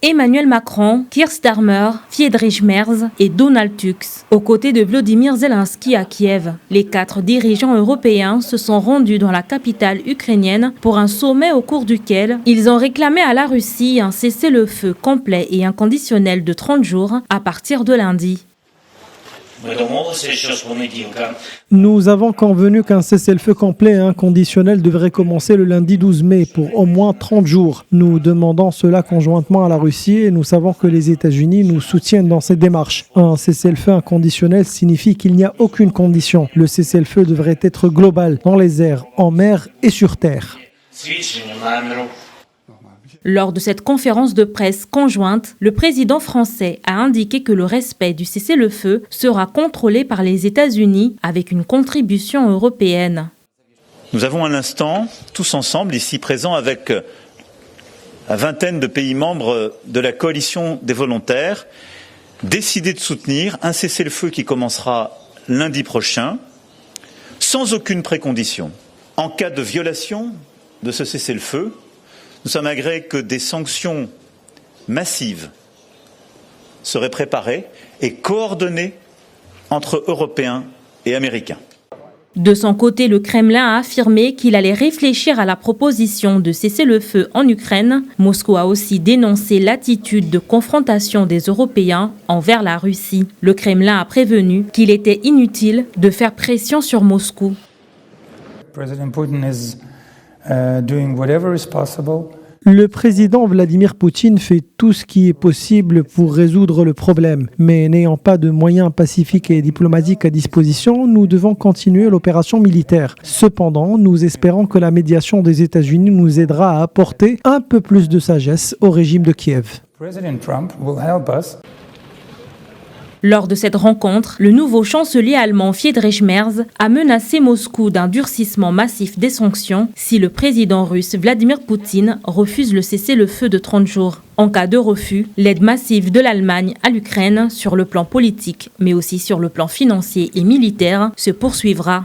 Emmanuel Macron, Keir Starmer, Friedrich Merz et Donald Tusk, aux côtés de Volodymyr Zelensky à Kiev. Les 4 dirigeants européens se sont rendus dans la capitale ukrainienne pour un sommet au cours duquel ils ont réclamé à la Russie un cessez-le-feu complet et inconditionnel de 30 jours à partir de lundi. Nous avons convenu qu'un cessez-le-feu complet et inconditionnel devrait commencer le lundi 12 mai pour au moins 30 jours. Nous demandons cela conjointement à la Russie et nous savons que les États-Unis nous soutiennent dans cette démarche. Un cessez-le-feu inconditionnel signifie qu'il n'y a aucune condition. Le cessez-le-feu devrait être global dans les airs, en mer et sur terre. Lors de cette conférence de presse conjointe, le président français a indiqué que le respect du cessez-le-feu sera contrôlé par les États-Unis avec une contribution européenne. Nous avons à l'instant, tous ensemble, ici présents, avec une vingtaine de pays membres de la coalition des volontaires, décidé de soutenir un cessez-le-feu qui commencera lundi prochain, sans aucune précondition. En cas de violation de ce cessez-le-feu, nous sommes agrés que des sanctions massives seraient préparées et coordonnées entre Européens et Américains. De son côté, le Kremlin a affirmé qu'il allait réfléchir à la proposition de cessez-le-feu en Ukraine. Moscou a aussi dénoncé l'attitude de confrontation des Européens envers la Russie. Le Kremlin a prévenu qu'il était inutile de faire pression sur Moscou. Le président Vladimir Poutine fait tout ce qui est possible pour résoudre le problème. Mais n'ayant pas de moyens pacifiques et diplomatiques à disposition, nous devons continuer l'opération militaire. Cependant, nous espérons que la médiation des États-Unis nous aidera à apporter un peu plus de sagesse au régime de Kiev. Lors de cette rencontre, le nouveau chancelier allemand Friedrich Merz a menacé Moscou d'un durcissement massif des sanctions si le président russe Vladimir Poutine refuse le cessez-le-feu de 30 jours. En cas de refus, l'aide massive de l'Allemagne à l'Ukraine sur le plan politique, mais aussi sur le plan financier et militaire, se poursuivra.